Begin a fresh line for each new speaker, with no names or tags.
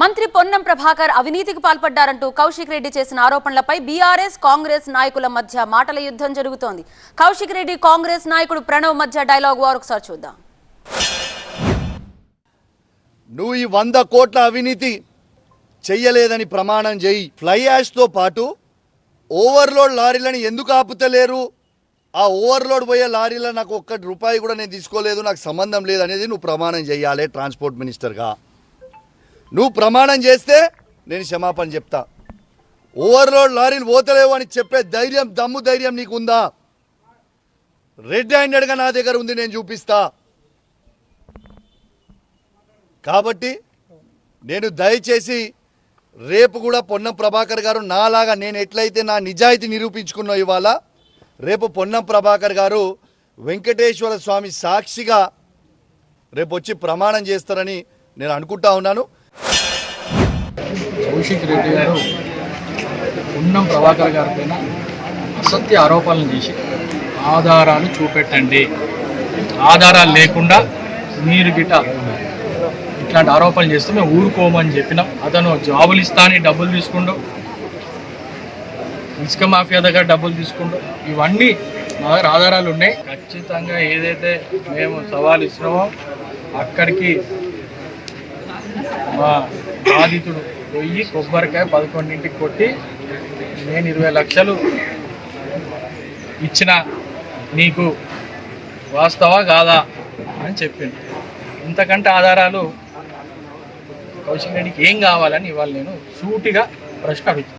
మంత్రి పొన్నం ప్రభాకర్ అవినీతికి పాల్పడ్డారంటూ కౌశిక్ రెడ్డి చేసిన ఆరోపణలపై బీఆర్ఎస్ కాంగ్రెస్ నాయకుల మధ్య మాటల యుద్ధం జరుగుతోంది. కౌశిక్ రెడ్డి కాంగ్రెస్ నాయకుడు ప్రణవ్ మధ్య డైలాగ్ వార్ ఒకసారి చూద్దాం.
నువ్వు ఈ 100 కోట్ల అవినీతి చెయ్యలేదని ప్రమాణం చేయి. ఫ్లై యాష్తో పాటు ఓవర్లోడ్ లారీలను ఎందుకు ఆపుతలేరు? ఆ ఓవర్లోడ్ పోయే లారీలో నాకు ఒక్క రూపాయి కూడా నేను తీసుకోలేదు, నాకు సంబంధం లేదనేది నువ్వు ప్రమాణం చేయాలి. ట్రాన్స్పోర్ట్ మినిస్టర్గా నువ్వు ప్రమాణం చేస్తే నేను క్షమాపణ చెప్తా. ఓవర్లోడ్ లారీలు పోతలేవు అని చెప్పే ధైర్యం, దమ్ము ధైర్యం నీకు ఉందా? రెడ్ హ్యాండెడ్గా నా దగ్గర ఉంది, నేను చూపిస్తా. కాబట్టి నేను దయచేసి రేపు కూడా పొన్నం ప్రభాకర్ గారు నాలాగా నేను ఎట్లయితే నా నిజాయితీ నిరూపించుకున్నా ఇవాళ, రేపు పొన్నం ప్రభాకర్ గారు వెంకటేశ్వర స్వామి సాక్షిగా రేపు వచ్చి ప్రమాణం చేస్తారని నేను అనుకుంటా ఉన్నాను.
కౌశిక్ రెడ్డి గారు పొన్నం ప్రభాకర్ గారి పైన అసత్య ఆరోపణలు చేసి ఆధారాలు చూపెట్టండి, ఆధారాలు లేకుండా మీరు గిట్ట ఇట్లాంటి ఆరోపణలు చేస్తే మేము ఊరుకోమని చెప్పినాం. అతను జాబులు ఇస్తా అని డబ్బులు తీసుకుంటూ, ఇసుక మాఫియా దగ్గర డబ్బులు తీసుకుంటూ, ఇవన్నీ మా దగ్గర ఆధారాలు ఉన్నాయి. ఖచ్చితంగా ఏదైతే మేము సవాల్ ఇస్తున్నామో అక్కడికి మా బాధితుడు పోయి కొబ్బరికాయ 11ంటికి కొట్టి నేను 20 లక్షలు ఇచ్చిన నీకు వాస్తవా కాదా అని చెప్పింది. ఇంతకంటే ఆధారాలు కౌశిక్ రెడ్డికి ఏం కావాలని ఇవాళ నేను సూటిగా ప్రశ్న అడుగుతాను.